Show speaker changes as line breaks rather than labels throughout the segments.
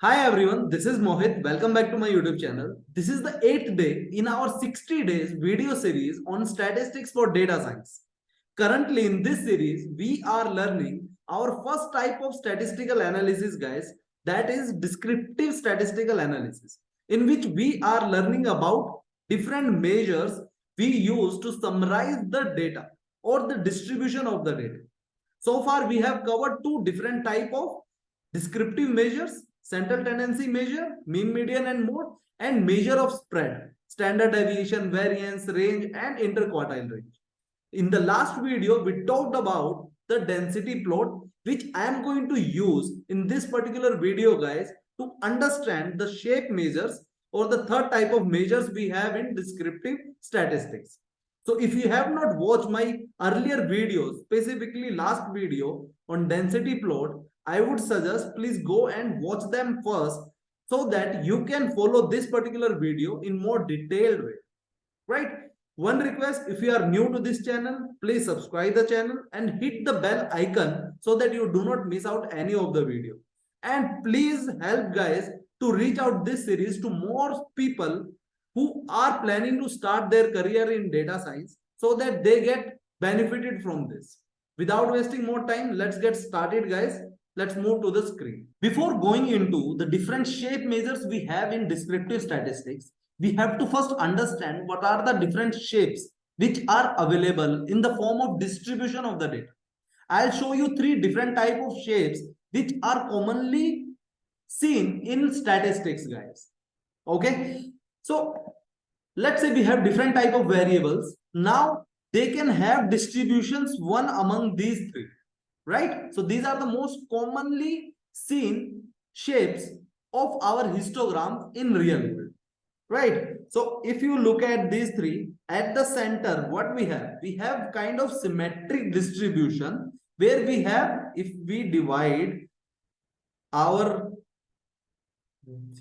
Hi everyone, this is Mohit. Welcome back to my YouTube channel. This is the 8th day in our 60 days video series on statistics for data science. Currently in this series, we are learning our first type of statistical analysis, guys, that is descriptive statistical analysis, in which we are learning about different measures we use to summarize the data or the distribution of the data. So far, we have covered two different type of descriptive measures: central tendency measure, mean, median, and mode, and measure of spread, standard deviation, variance, range, and interquartile range. In the last video, we talked about the density plot, which I am going to use in this particular video, guys, to understand the shape measures or the third type of measures we have in descriptive statistics. So if you have not watched my earlier videos, specifically last video on density plot, I would suggest please go and watch them first so that you can follow this particular video in more detailed way, right? One request, if you are new to this channel, please subscribe the channel and hit the bell icon so that you do not miss out any of the video. And please help guys to reach out this series to more people who are planning to start their career in data science so that they get benefited from this. Without wasting more time, let's get started, guys. Let's move to the screen. Before going into the different shape measures we have in descriptive statistics, we have to first understand what are the different shapes which are available in the form of distribution of the data. I'll show you three different type of shapes which are commonly seen in statistics, guys. Okay, so let's say we have different type of variables. Now they can have distributions one among these three, right? So these are the most commonly seen shapes of our histograms in real world, right? So if you look at these three, at the center, what we have kind of symmetric distribution where we have, if we divide our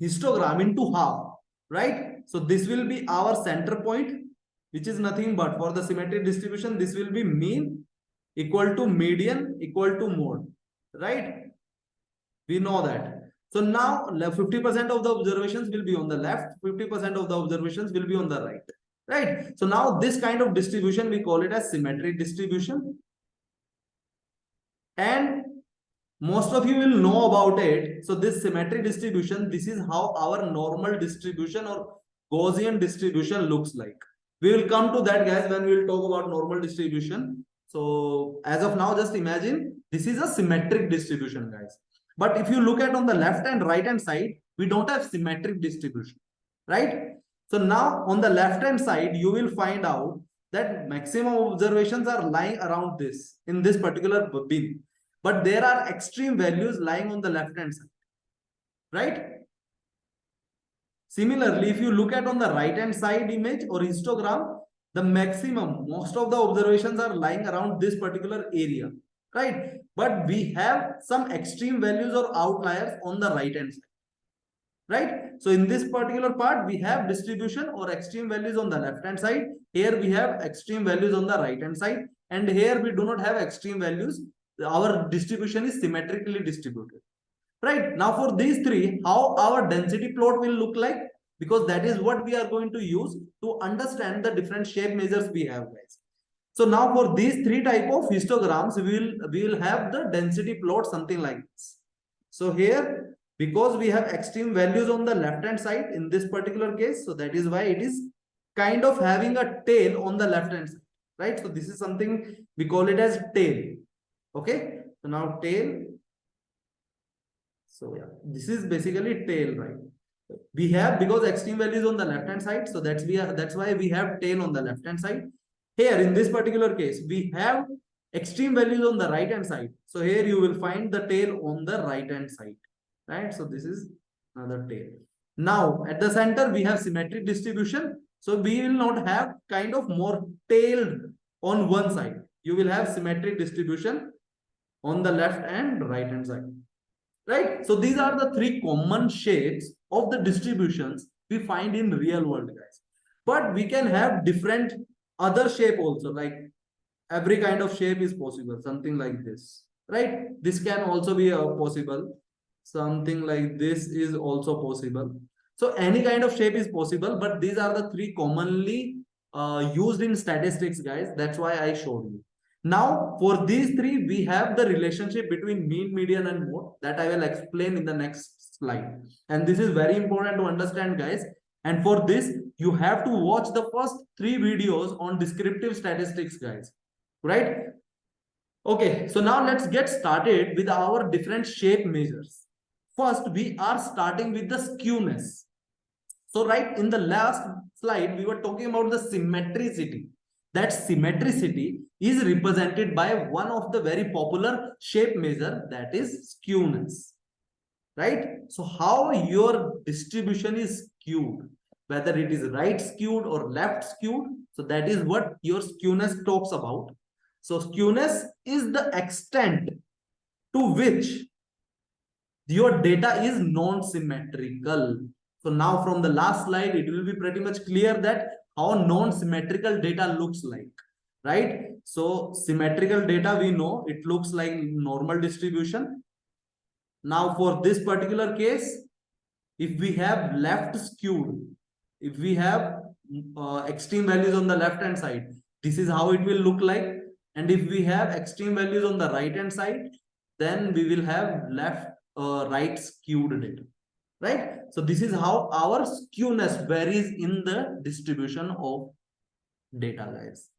histogram into half, right? So this will be our center point, which is nothing but, for the symmetric distribution, this will be mean equal to median equal to mode, right? We know that. So now 50% of the observations will be on the left, 50% of the observations will be on the right, right? So now this kind of distribution, we call it as symmetric distribution. And most of you will know about it. So this symmetric distribution, this is how our normal distribution or Gaussian distribution looks like. We will come to that, guys, when we will talk about normal distribution. So as of now, just imagine this is a symmetric distribution, guys. But if you look at on the left and right hand side, we don't have symmetric distribution, right? So now on the left hand side, you will find out that maximum observations are lying around this, in this particular bin. But there are extreme values lying on the left hand side, right? Similarly, if you look at on the right hand side image or histogram, the maximum, most of the observations are lying around this particular area, right? But we have some extreme values or outliers on the right hand side, right? So in this particular part, we have distribution or extreme values on the left hand side. Here we have extreme values on the right hand side, and here we do not have extreme values. Our distribution is symmetrically distributed, right? Now for these three, how our density plot will look like, because that is what we are going to use to understand the different shape measures we have, guys. So now for these three type of histograms, we will have the density plot something like this. So here, because we have extreme values on the left hand side in this particular case, so that is why it is kind of having a tail on the left hand side, right? So this is something we call it as tail. Okay, so now tail. So yeah, this is basically tail, right? We have, because extreme values on the left hand side, so that's why we have tail on the left hand side. Here in this particular case, we have extreme values on the right hand side. So here you will find the tail on the right hand side, right? So this is another tail. Now at the center we have symmetric distribution. So we will not have kind of more tailed on one side. You will have symmetric distribution on the left and right hand side, right? So these are the three common shapes of the distributions we find in real world, guys. But we can have different other shape also, like every kind of shape is possible, something like this, right? This can also be possible. something like this is also possible. So any kind of shape is possible, but these are the three commonly used in statistics, guys. That's why I showed you. Now, for these three, we have the relationship between mean, median, and mode that I will explain in the next slide. And this is very important to understand, guys. And for this, you have to watch the first three videos on descriptive statistics, guys. Right? Okay, so now let's get started with our different shape measures. First, we are starting with the skewness. So right in the last slide, we were talking about the symmetricity. That symmetricity is represented by one of the very popular shape measure, that is skewness. Right? So how your distribution is skewed, whether it is right skewed or left skewed. So that is what your skewness talks about. So skewness is the extent to which your data is non-symmetrical. So now from the last slide, it will be pretty much clear that how non-symmetrical data looks like, right? So symmetrical data, we know it looks like normal distribution. Now for this particular case, if we have left skewed, if we have extreme values on the left hand side, this is how it will look like. And if we have extreme values on the right hand side, then we will have left right skewed data, right? So this is how our skewness varies in the distribution of data, guys,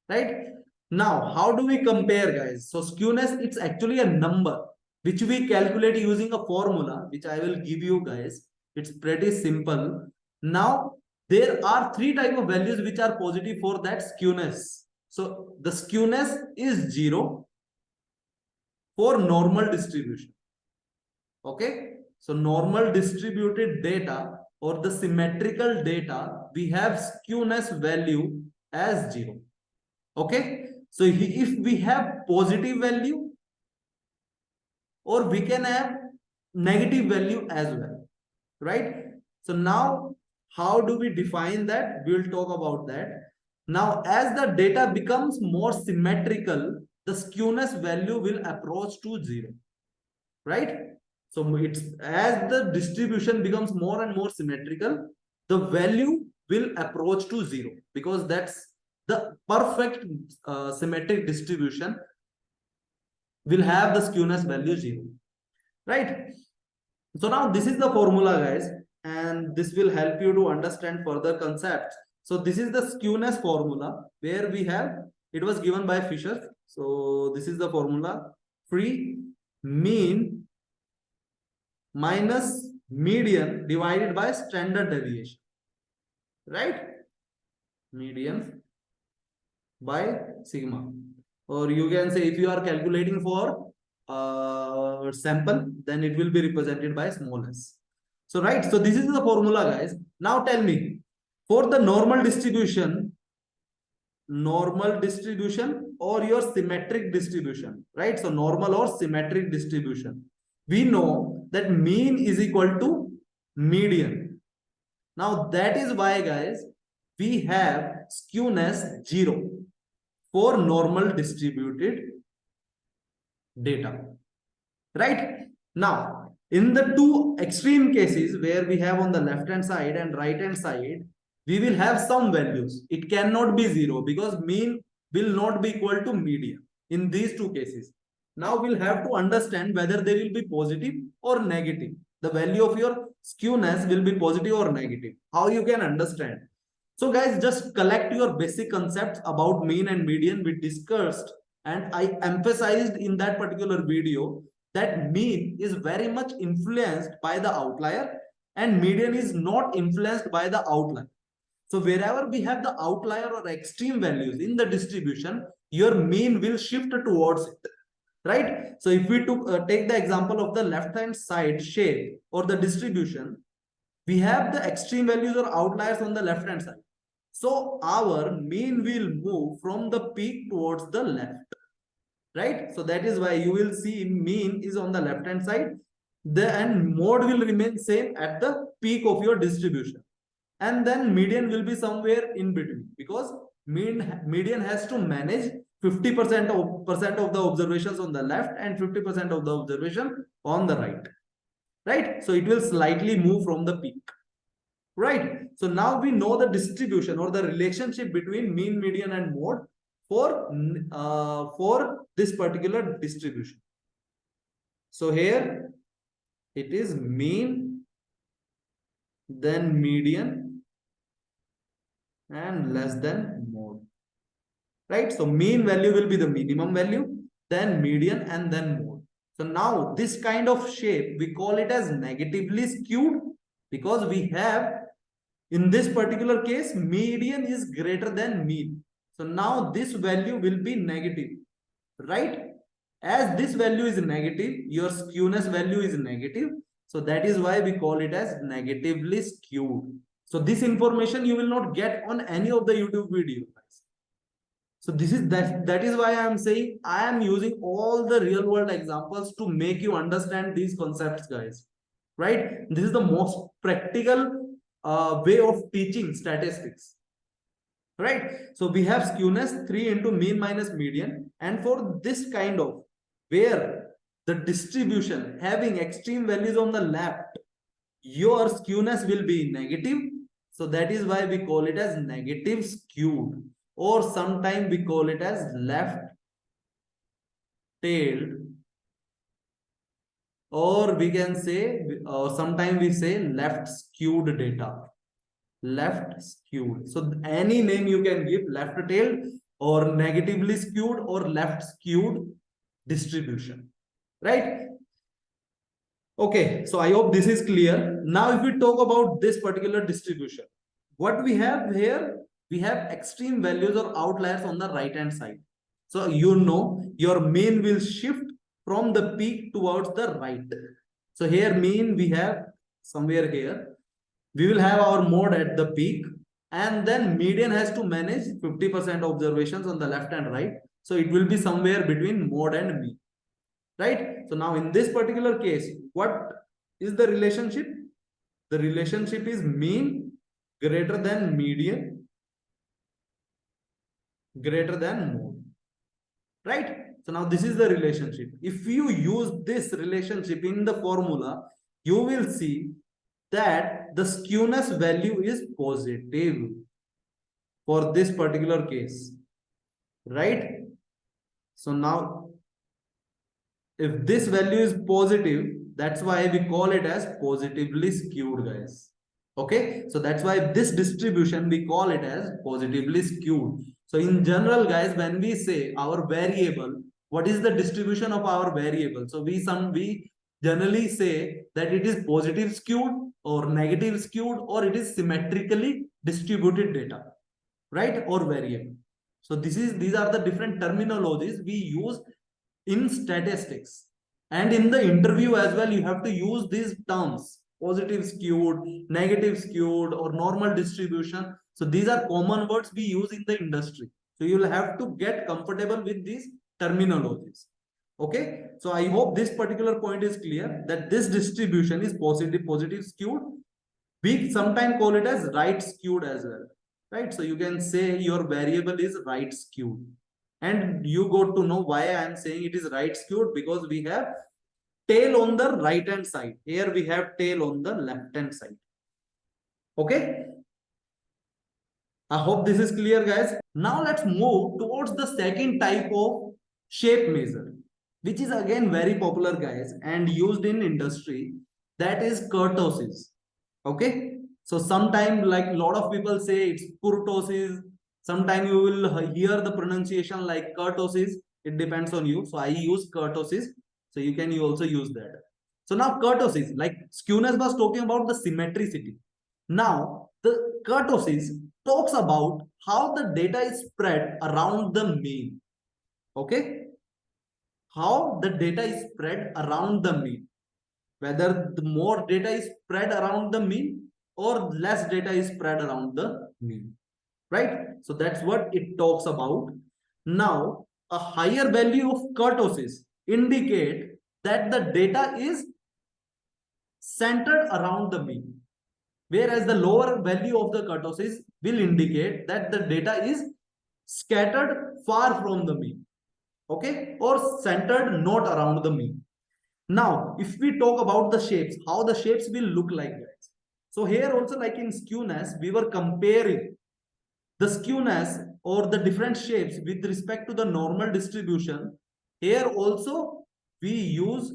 right? Now, how do we compare, guys? So skewness, it's actually a number which we calculate using a formula, which I will give you, guys. It's pretty simple. Now, there are three type of values which are positive for that skewness. So the skewness is 0 for normal distribution. Okay. So normal distributed data or the symmetrical data, we have skewness value as 0. Okay. So if we have positive value, or we can have negative value as well, right? So now how do we define that? We'll talk about that. Now, as the data becomes more symmetrical, the skewness value will approach to 0, right? So it's as the distribution becomes more and more symmetrical, the value will approach to 0, because that's the perfect symmetric distribution will have the skewness value 0, right? So now this is the formula, guys, and this will help you to understand further concepts. So this is the skewness formula where we have, it was given by Fisher. So this is the formula: free mean minus median divided by standard deviation, right? Median by sigma. Or you can say, if you are calculating for sample, then it will be represented by small s. So right, so this is the formula, guys. Now tell me, for the normal distribution or your symmetric distribution, right? So normal or symmetric distribution, we know that mean is equal to median. Now that is why, guys, we have skewness 0 for normal distributed data, right? Now, in the two extreme cases where we have on the left hand side and right hand side, we will have some values. It cannot be 0 because mean will not be equal to median in these two cases. Now we'll have to understand whether they will be positive or negative. The value of your skewness will be positive or negative. How you can understand? So guys, just collect your basic concepts about mean and median we discussed, and I emphasized in that particular video that mean is very much influenced by the outlier and median is not influenced by the outlier. So wherever we have the outlier or extreme values in the distribution, your mean will shift towards it, right? So if we take the example of the left hand side shape or the distribution, we have the extreme values or outliers on the left hand side. So our mean will move from the peak towards the left, right? So that is why you will see mean is on the left hand side, and mode will remain same at the peak of your distribution, and then median will be somewhere in between, because median has to manage 50% of the observations on the left and 50% of the observation on the right. right? So it will slightly move from the peak, right? So now we know the distribution or the relationship between mean, median, and mode for this particular distribution. So here it is mean, then median, and less than mode, right? So mean value will be the minimum value, then median, and then mode. So now this kind of shape, we call it as negatively skewed, because we have, in this particular case, median is greater than mean. So now this value will be negative, right? As this value is negative, your skewness value is negative. So that is why we call it as negatively skewed. So this information you will not get on any of the YouTube videos. So this is that is why I am saying I am using all the real world examples to make you understand these concepts, guys. Right? This is the most practical way of teaching statistics. Right? So we have skewness 3 into mean minus median, and for this kind of where the distribution having extreme values on the left, your skewness will be negative. So that is why we call it as negative skewed, or sometimes we call it as left tailed, or we can say, or sometimes we say left skewed data. Left skewed. So any name you can give, left tailed or negatively skewed or left skewed distribution, right? Okay, so I hope this is clear. Now, if we talk about this particular distribution, what we have here, we have extreme values or outliers on the right hand side. So you know your mean will shift from the peak towards the right. So here mean we have somewhere here. We will have our mode at the peak, and then median has to manage 50% observations on the left and right. So it will be somewhere between mode and mean, right? So now in this particular case, what is the relationship? The relationship is mean greater than median greater than mode, right? So now this is the relationship. If you use this relationship in the formula, you will see that the skewness value is positive for this particular case, right? So now if this value is positive, that's why we call it as positively skewed, guys. Okay, so that's why this distribution we call it as positively skewed. So in general, guys, when we say our variable, what is the distribution of our variable? So we generally say that it is positive skewed or negative skewed, or it is symmetrically distributed data, right? Or variable. So these are the different terminologies we use in statistics, and in the interview as well. You have to use these terms: positive skewed, negative skewed, or normal distribution. So these are common words we use in the industry, so you will have to get comfortable with these terminologies. Okay, so I hope this particular point is clear, that this distribution is positive skewed. We sometimes call it as right skewed as well, right? So you can say your variable is right skewed, and you got to know why I am saying it is right skewed, because we have tail on the right hand side. Here we have tail on the left hand side. Okay, I hope this is clear, guys. Now let's move towards the second type of shape measure, which is again very popular, guys, and used in industry. That is kurtosis. Okay, so sometimes, like, a lot of people say it's kurtosis. Sometimes you will hear the pronunciation like kurtosis. It depends on you. So I use kurtosis. So you also use that. So now kurtosis, like Skewness was talking about the symmetricity. Now the kurtosis talks about how the data is spread around the mean. Okay, how the data is spread around the mean, whether the more data is spread around the mean or less data is spread around the mean, right? So that's what it talks about. Now a higher value of kurtosis indicate that the data is centered around the mean, whereas the lower value of the kurtosis will indicate that the data is scattered far from the mean, okay, or centered not around the mean. Now, if we talk about the shapes, how the shapes will look like, guys. So here also, like in skewness, we were comparing the skewness or the different shapes with respect to the normal distribution. Here also, we use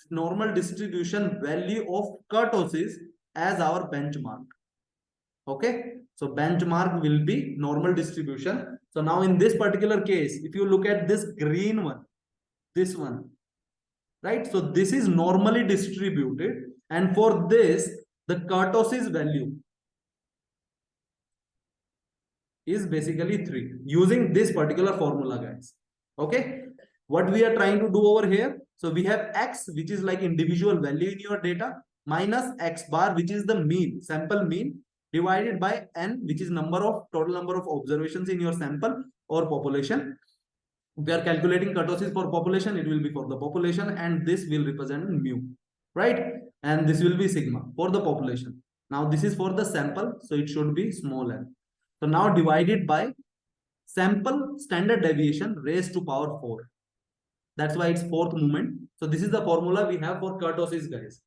normal distribution value of kurtosis as our benchmark. Okay, so benchmark will be normal distribution. So now in this particular case, if you look at this green one, this one, right? So this is normally distributed, and for this, the kurtosis value is basically 3 using this particular formula, guys. Okay, what we are trying to do over here, so we have x, which is like individual value in your data, minus x bar, which is the mean, sample mean, divided by n, which is total number of observations in your sample or population. We are calculating kurtosis for population, it will be for the population, and this will represent mu, right? And this will be sigma for the population. Now this is for the sample, so it should be small n. So now divided by sample standard deviation raised to power 4. That's why it's fourth moment. So this is the formula we have for kurtosis, guys.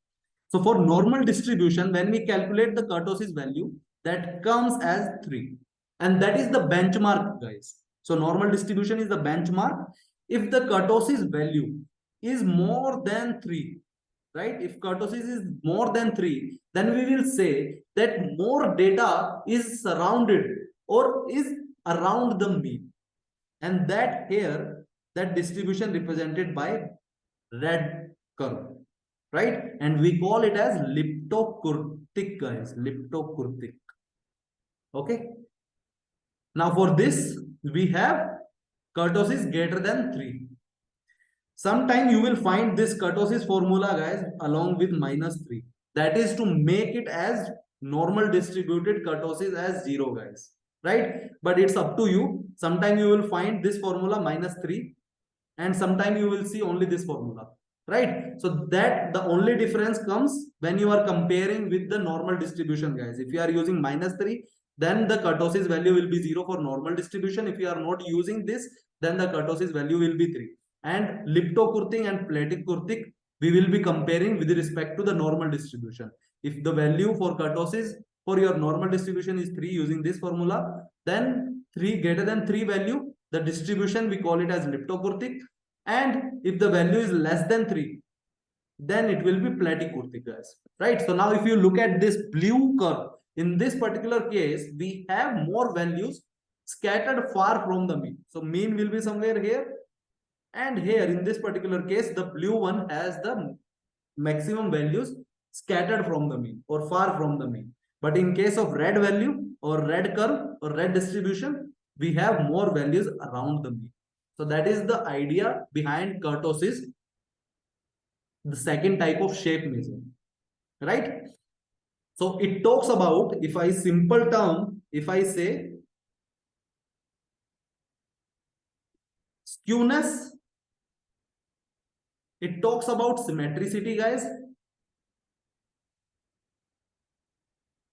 So for normal distribution, when we calculate the kurtosis value, that comes as 3. And that is the benchmark, guys. So normal distribution is the benchmark. If the kurtosis value is more than 3, right? If kurtosis is more than 3, then we will say that more data is surrounded or is around the mean. And that here, that distribution represented by red curve, right? And we call it as leptokurtic, guys, leptokurtic. Okay. Now for this, we have kurtosis greater than 3. Sometime you will find this kurtosis formula, guys, along with -3. That is to make it as normal distributed kurtosis as 0, guys, right? But it's up to you. Sometime you will find this formula -3, and sometime you will see only this formula, right? So that the only difference comes when you are comparing with the normal distribution, guys. If you are using -3, then the kurtosis value will be 0 for normal distribution. If you are not using this, then the kurtosis value will be 3. And leptokurtic and platykurtic, we will be comparing with respect to the normal distribution. If the value for kurtosis for your normal distribution is 3 using this formula, then 3 greater than 3 value, the distribution we call it as leptokurtic. And if the value is less than 3, then it will be platykurtic, guys, right? So now if you look at this blue curve, in this particular case, we have more values scattered far from the mean. So mean will be somewhere here, and here in this particular case, the blue one has the maximum values scattered from the mean or far from the mean. But in case of red value or red curve or red distribution, we have more values around the mean. So that is the idea behind kurtosis, the second type of shape measure, right? So it talks about, if I simple term, if I say skewness, it talks about symmetricity, guys.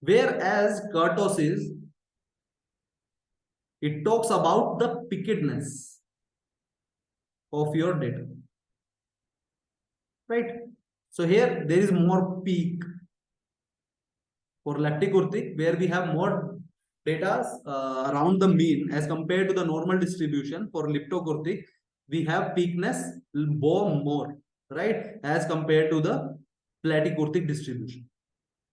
Whereas kurtosis, it talks about the peakedness of your data, right? So here there is more peak for leptokurtic, where we have more data around the mean as compared to the normal distribution. For leptokurtic, we have peakness more, right, as compared to the platykurtic distribution.